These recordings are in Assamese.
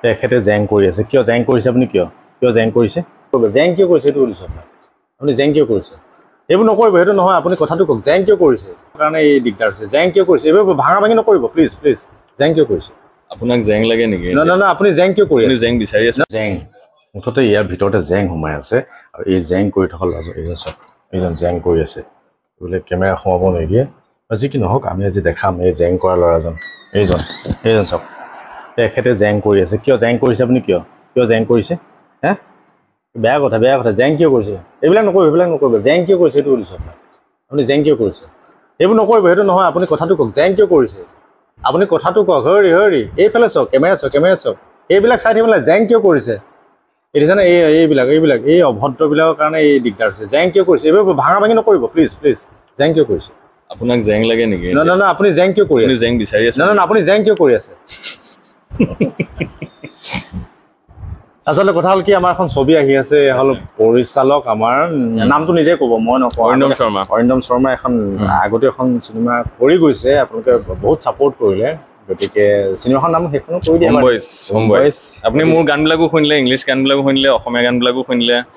তেখেতে জেং কৰি আছে কিয় জেং কৰিছে আপুনি কিয় জেং কৰিছে জেং কিয় কৰিছে এইটো সুধিছোঁ আপুনি জেং কিয় কৰিছে এইবোৰ নকৰিব সেইটো নহয় আপুনি কথাটো কওক জেং কিয় কৰিছে কাৰণে এই দিগদাৰ হৈছে জেং কিয় কৰিছে এইবোৰ ভাঙা ভাঙি নকৰিব প্লিজ জেং কিয় কৰিছে আপোনাক জেং লাগে নেকি না আপুনি জেং কিয় কৰি জেং বিচাৰি আছে জেং মুঠতে ইয়াৰ ভিতৰতে জেং সোমাই আছে আৰু এই জেং কৰি থকা এইজন জেং কৰি আছে বোলে কেমেৰা সোমাব নিদিয়ে যি কি নহওক আমি আজি দেখাম এই জেং কৰা ল'ৰাজন এইজন চাওক তেখেতে জেং কৰি আছে কিয় জেং কৰিছে আপুনি কিয় জেং কৰিছে হে বেয়া কথা জেং কিয় কৰিছে এইবিলাক নকৰিব জেং কিয় কৰিছে এইটো সুধিছোঁ আপুনি জেং কিয় কৰিছে এইবোৰ নকৰিব সেইটো নহয় আপুনি কথাটো কওক জেং কিয় কৰিছে আপুনি কথাটো কওক হৰি এইফালে চাওক কেমেৰা চাওক এইবিলাক চাই থাকিবলৈ জেং কিয় কৰিছে এই দেখিছেনে এইবিলাক এই অভদ্ৰবিলাকৰ কাৰণে এই দিগদাৰ হৈছে জেং কিয় কৰিছে এইবোৰ ভাঙা ভাঙি নকৰিব প্লিজ জেং কিয় কৰিছে আপোনাক জেং লাগে নেকি না আপুনি জেং কিয় কৰি আছে জেং বিচাৰি আছে না আপুনি জেং কিয় কৰি আছে আচলতে কথা হ'ল কি আমাৰ এখন ছবি আহি আছে হ'ল পৰিচালক আমাৰ নামটো নিজে ক'ব মই নকওঁ অৰিন্দম শৰ্মা এখন আগতে এখন চিনেমা কৰি গৈছে আপোনালোকে বহুত ছাপোৰ্ট কৰিলে গতিকে চিনেমাখন নাম সেইখনো কৈ দিয়ে হোমবয়জ আপুনি মোৰ গানবিলাকো শুনিলে ইংলিছ গানবিলাকো শুনিলে অসমীয়া গানবিলাকো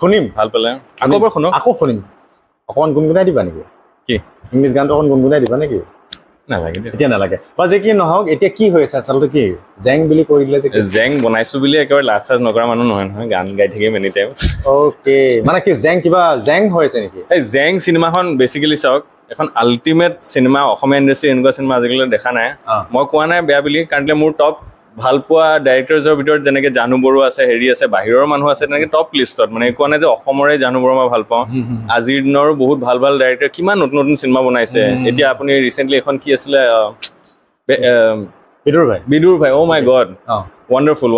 শুনিম ভাল পালে আকৌ শুনিম অকণমান গুণগুণাই দিবা নেকি কি ইংলিছ গানটো অকণ গুণগুণাই দিবা নেকি নালাগে এতিয়া নালাগে বা যে কি নহওক এতিয়া কি হৈ আছে আচলতে কি জেং বুলি কৈ দিলে যে জেং বনাইছো বুলি একেবাৰে লাজ চাজ নকৰা মানুহ নহয় গান গাই থাকিম এনি টাইম অ'কে মানে কি কিবা জেং হৈ আছে নেকি এই জেং চিনেমাখন বেচিকেলি চাওক এখন আল্টিমেট চিনেমা অসমীয়া ইণ্ডাষ্ট্ৰী এনেকুৱা চিনেমা আজিকালি দেখা নাই মই কোৱা নাই বেয়া বুলি কাৰণ মোৰ টপ ভাল পোৱা ডাইৰেক্টৰ্ছৰ ভিতৰত যেনেকৈ জানু বৰুৱা আছে হেৰি আছে বাহিৰৰ মানুহ আছে তেনেকৈ টপ লিষ্টত মানে কোৱা নাই যে অসমৰে জানু বৰুৱা মই ভাল পাওঁ আজিৰ দিনৰো বহুত ভাল ডাইৰেক্টৰ কিমান নতুন চিনেমা বনাইছে এতিয়া আপুনি ৰিচেণ্টলি এখন কি আছিলে বিদুৰ ভাই oh' my god wonderful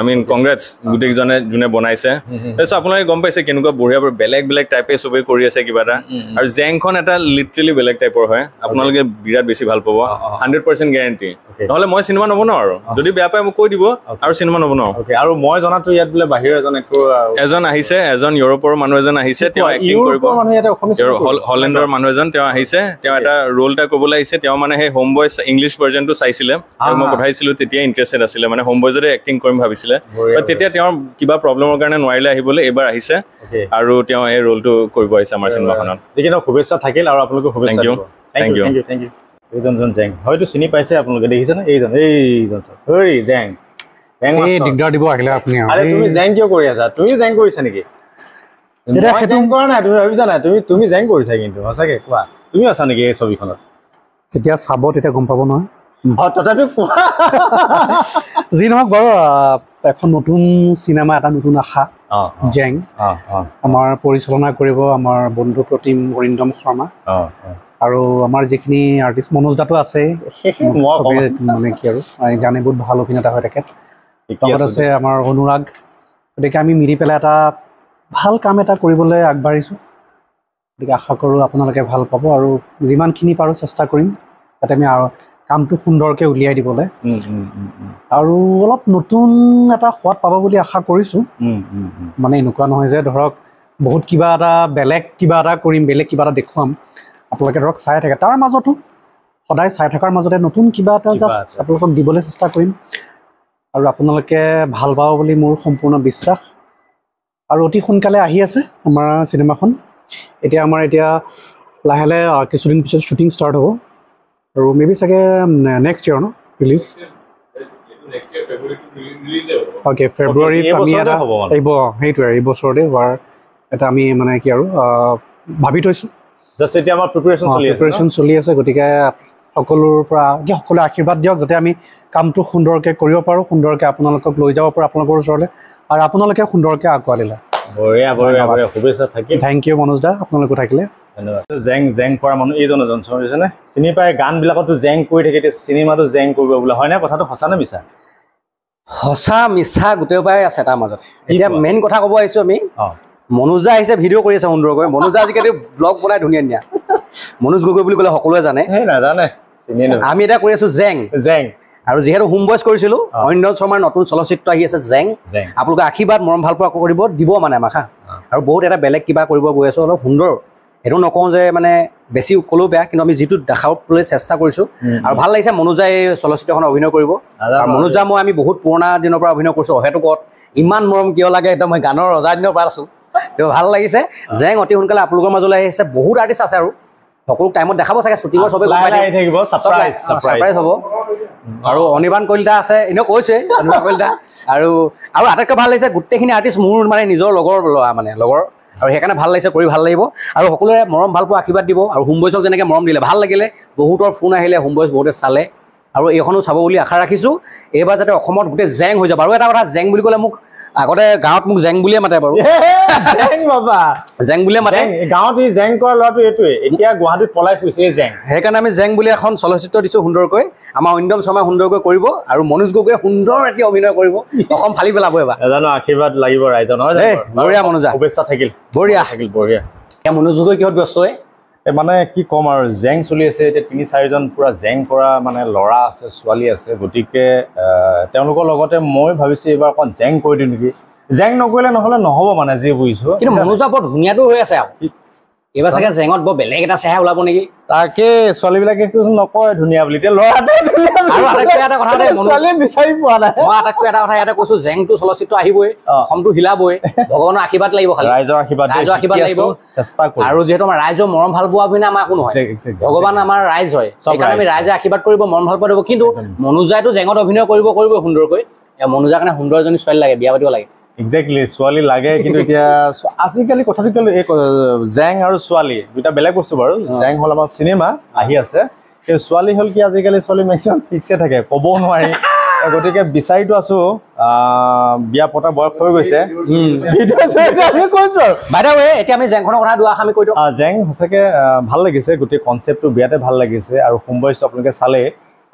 I mean congrats গুটেইজনে যোনে বনাইছে তাৰপিছত আপোনালোকে গম পাইছে কেনেকুৱা বঢ়িয়া বেলেগ টাইপে চবেই কৰি আছে কিবা এটা আৰু জেংখন এটা লিটাৰেলি বেলেগ টাইপৰ হয় আপোনালোকে বিৰাট বেছি ভাল পাব 100% গ্যাৰান্টি নহলে মই চিনেমা নবনাও আৰু যদি বেয়া পায় মোক কৈ দিব আৰু চিনেমা নবনাও আৰু মই জনাতো ইয়াত বোলে বাহিৰৰ এজন আহিছে এজন ইউৰোপৰ মানুহ এজন আহিছে তেওঁ এক্টিং কৰিব হলেণ্ডৰ মানুহ এজন তেওঁ আহিছে তেওঁ এটা ৰোল এটা কৰিবলৈ আহিছে তেওঁ মানে সেই হোম বয়জ ইংলিছ ভাৰ্জনটো চাইছিলে মই পঠাইছিলো তেতিয়া ইণ্টাৰেষ্টেড আছিলে মানে হোম বয়জ এক্টিং কৰিম ভাবিছিলে তেতিয়া তেওঁৰ কিবা প্ৰব্লেমৰ কাৰণে নোৱাৰিলে আহিবলৈ এবাৰ আহিছে আৰু তেওঁ এই ৰোলটো কৰিব আহিছে আমাৰ চিনেমাখনত যিকিনো শুভেচ্ছা থাকিল আৰু আপোনালোকক শুভেচ্ছা থেংক ইউ এইজন জেং হয়তো চিনি পাইছে আপোনালোকে দেখিছেনে এইজন জেং দিগদাৰ দিব আহিলে আপুনি আৰে তুমি জেং কিয় কৰি আছা তুমি জেং কৰিছা নেকি জেং কৰা নাই তুমি ভাবিছা নাই তুমি জেং কৰিছা কিন্তু সঁচাকে কোৱা তুমি আছা নেকি এই ছবিখনত যেতিয়া চাব তেতিয়া গম পাব নহয় তথাপি যি নহওক বাৰু এখন নতুন চিনেমা এটা নতুন আশা জেং আমাৰ পৰিচালনা কৰিব আমাৰ বন্ধু প্ৰতিম অৰিন্দম শৰ্মা আৰু আমাৰ যিখিনি আৰ্টিষ্ট মনোজ দাটো আছে মানে কি আৰু জানে বহুত ভাল অভিনেতা হয় তেখেত লগত আছে আমাৰ অনুৰাগ গতিকে আমি মিলি পেলাই এটা ভাল কাম এটা কৰিবলৈ আগবাঢ়িছোঁ গতিকে আশা কৰোঁ আপোনালোকে ভাল পাব আৰু যিমানখিনি পাৰোঁ চেষ্টা কৰিম যাতে আমি কামটো সুন্দৰকৈ উলিয়াই দিবলৈ আৰু অলপ নতুন এটা সোৱাদ পাব বুলি আশা কৰিছোঁ মানে এনেকুৱা নহয় যে ধৰক বহুত কিবা এটা বেলেগ কিবা এটা কৰিম বেলেগ কিবা এটা দেখুৱাম আপোনালোকে ধৰক চাই থাকে তাৰ মাজতো সদায় চাই থকাৰ মাজতে নতুন কিবা এটা জাষ্ট আপোনালোকক দিবলৈ চেষ্টা কৰিম আৰু আপোনালোকে ভাল পাব বুলি মোৰ সম্পূৰ্ণ বিশ্বাস আৰু অতি সোনকালে আহি আছে আমাৰ চিনেমাখন এতিয়া আমাৰ লাহে লাহে কিছুদিন পিছত শ্বুটিং ষ্টাৰ্ট হ'ব আৰু মেবি চাগে নেক্সট ইয়াৰ ন ৰিলিজ অ'কে ফেব্ৰুৱাৰীত আমি এটা আহিব সেইটোৱে এই বছৰতে হোৱাৰ এটা আমি মানে কি আৰু ভাবি থৈছোঁ জাষ্ট এতিয়া আমাৰ প্ৰিপেৰেশ্যন চলি আছে গতিকে সকলোৰ পৰা সকলোৱে আশীৰ্বাদ দিয়ক যাতে আমি কামটো সুন্দৰকৈ কৰিব পাৰোঁ সুন্দৰকৈ আপোনালোকক লৈ যাব পাৰোঁ আপোনালোকৰ ওচৰলৈ আৰু আপোনালোকে সুন্দৰকৈ আগুৱাই দিলে শুভেচ্ছা থাকিল থেংক ইউ মনোজ দা আপোনালোকো থাকিলে ধন্যবাদ জেং কৰা মানুহ এইজন শুনিছেনে চিনি পাই গানবিলাকতো জেং কৰি থাকে এতিয়া চিনেমাটো জেং কৰিব বোলে হয়নে কথাটো সঁচা নে মিছা সঁচা মিছা গোটেইবাই আছে তাৰ মাজত এতিয়া মেইন কথা ক'ব আহিছোঁ আমি মনোজা আহিছে ভিডিঅ' কৰি আছে সুন্দৰকৈ মনোজা আজিকালি ব্লগ বনাই ধুনীয়া মনোজ গগৈ বুলি ক'লে সকলোৱে জানে নাজানে আমি এটা কৰি আছোঁ জেং আৰু যিহেতু হোম বয়জ কৰিছিলোঁ অৰিন্দম শৰ্মাৰ নতুন চলচ্চিত্ৰ আহি আছে জেং আপোনালোকে আশীৰ্বাদ মৰম ভাল পোৱা কৰিব দিব মানে আমাক আৰু বহুত এটা বেলেগ কিবা কৰিব গৈ আছোঁ অলপ সুন্দৰ এইটো নকওঁ যে মানে বেছি ক'লেও বেয়া, কিন্তু আমি যিটো দেখাবলৈ চেষ্টা কৰিছোঁ আৰু ভাল লাগিছে। মনোজাই এই চলচ্চিত্ৰখনত অভিনয় কৰিব আৰু মনোজা মই আমি বহুত পুৰণা দিনৰ পৰা অভিনয় কৰিছোঁ। অহেতুকত ইমান মৰম কিয় লাগে, একদম মই গানৰ ৰজা দিনৰ পৰা আছোঁ। তো ভাল লাগিছে। জেং অতি সোনকালে আপোনালোকৰ মাজলৈ আহিছে। বহুত আৰ্টিষ্ট আছে আৰু সকলো টাইমত দেখাব চাগে, শ্বুটিঙৰ চবেই ছাৰপ্ৰাইজ হ'ব। আৰু অনিৰ্বাণ কলিতা আছে, এনেও কৈছে অনিৰ্বাণ কলিতা। আৰু আটাইতকৈ ভাল লাগিছে গোটেইখিনি আৰ্টিষ্ট মোৰ মানে নিজৰ লগৰ আৰু সেইকাৰণে ভাল লাগিছে, কৰি ভাল লাগিব। আৰু সকলোৰে মৰম ভাল পোৱা আশীৰ্বাদ দিব। আৰু হোমবয়ছক যেনেকৈ মৰম দিলে ভাল লাগিলে, বহুতৰ ফোন আহিলে, হোমবয়ছ বহুতে চালে আৰু এইখনো চাব বুলি আশা ৰাখিছোঁ। এইবাৰ যাতে অসমত গোটেই জেং হৈ যাব। আৰু এটা কথা, জেং বুলি ক'লে মোক আগতে গাঁৱত মোক জেং বুলিয়ে মাতে বাৰু, জেং বুলিয়ে মাতে গাঁৱত। এই জেং কৰা ল'ৰাটো এইটোৱে, এতিয়া গুৱাহাটীত পলাই ফুৰিছে এই জেং। সেইকাৰণে আমি জেং বুলি এখন চলচ্চিত্ৰ দিছোঁ সুন্দৰকৈ। আমাৰ অৰিন্দম শৰ্মাই সুন্দৰকৈ কৰিব আৰু মনোজ গগৈয়ে সুন্দৰ এটি অভিনয় কৰিব। অসম ফালি পেলাব এবাৰ। জানো আশীৰ্বাদ লাগিব ৰাইজৰ, নহয় বঢ়িয়া মনোজা, শুভেচ্ছা থাকিল। বঢ়িয়া থাকিল, বঢ়িয়া। এতিয়া মনোজ গগৈ কিহত ব্যস্ত হয় মানে কি ক'ম আৰু, জেং চলি আছে এতিয়া। ৩-৪জন পূৰা জেং কৰা মানে ল'ৰা আছে, ছোৱালী আছে। গতিকে তেওঁলোকৰ লগতে মই ভাবিছোঁ এইবাৰ অকণ জেং কৰি দিওঁ নেকি। জেং নকৰিলে নহ'ব মানে, যি বুজিছোঁ। কিন্তু মনোজা বৰ ধুনীয়াটো হৈ আছে আৰু এইবাৰ চাগে জেঙত বৰ বেলেগ এটা চেহেৰা ওলাব নেকি। তাকে ছোৱালীবিলাকে নকয় ধুনীয়া বুলি, এতিয়া ল'ৰাটোৱে আৰু আটাইতকৈ এটা কথা বিচাৰি পোৱা নাই। মই আটাইতকৈ এটা কথা ইয়াতে কৈছোঁ, জেংটো চলচ্চিত্ৰ আহিবই, অসমটো হিলাবই। ভগৱানৰ আশীৰ্বাদ লাগিব, খালি ৰাইজৰ আশীৰ্বাদ লাগিব। চেষ্টা কৰিম। আৰু যিহেতু আমাৰ ৰাইজৰ মৰম ভাল পোৱা অভিনয় আমাৰ একো নহয়, ভগৱান আমাৰ ৰাইজ হয়। সেইকাৰণে আমি ৰাইজে আশীৰ্বাদ কৰিব, মৰম ভাল পোৱা দিব। কিন্তু মনোজাইতো জেঙত অভিনয় কৰিবই সুন্দৰকৈ। মনোজাৰ কাৰণে সুন্দৰ এজনী ছোৱালী লাগে, বিয়া পাতিব লাগে। একজেক্টলি, ছোৱালী লাগে। কিন্তু এতিয়া আজিকালি কথাটো কি হ'ল, এই জেং আৰু ছোৱালী দুটা বেলেগ বস্তু বাৰু। জেং হ'ল আমাৰ চিনেমা আহি আছে, কিন্তু ছোৱালী হ'ল কি, আজিকালি ছোৱালী মেক্সিমাম ফিক্সে থাকে, ক'বও নোৱাৰি। গতিকে বিচাৰিতো আছোঁ, বিয়া পতা বয়স হৈ গৈছে। এতিয়া আমি জেংখনৰ কথা দুআষাৰ আমি কৈ দিওঁ। জেং সঁচাকৈ ভাল লাগিছে, গোটেই কনচেপ্টটো বিৰাটে ভাল লাগিছে। আৰু হোমবয়ছটো আপোনালোকে চালে।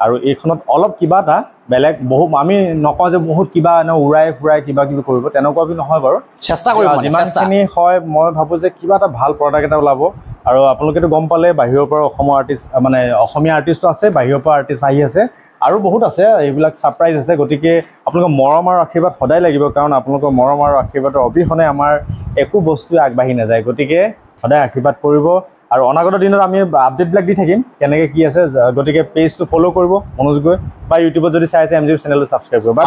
আৰু এইখনত অলপ কিবা এটা বেলেগ, বহু আমি নকওঁ যে বহুত কিবা উৰাই ফুৰাই কিবা কিবি কৰিব, তেনেকুৱা কি নহয় বাৰু। চেষ্টা কৰিব, যিমানখিনি হয় মই ভাবোঁ যে কিবা এটা ভাল প্ৰডাক্ট এটা ওলাব। আৰু আপোনালোকেতো গম পালে, বাহিৰৰ পৰা অসমৰ আৰ্টিষ্ট মানে অসমীয়া আৰ্টিষ্টো আছে, বাহিৰৰ পৰা আৰ্টিষ্ট আহি আছে আৰু বহুত আছে। এইবিলাক ছাৰপ্ৰাইজ আছে। গতিকে আপোনালোকৰ মৰম আৰু আশীৰ্বাদ সদায় লাগিব, কাৰণ আপোনালোকৰ মৰম আৰু আশীৰ্বাদৰ অবিহনে আমাৰ একো বস্তুৱে আগবাঢ়ি নাযায়। গতিকে সদায় আশীৰ্বাদ কৰিব। আৰু অনাগত দিনত আমি আপডেটবিলাক দি থাকিম, কেনেকৈ কি আছে। গতিকে পেজটো ফ'ল' কৰিব মনোজ গগৈ, বা ইউটিউবত যদি চাই আছে MGF চেনেলটো ছাবস্ক্ৰাইব কৰিব।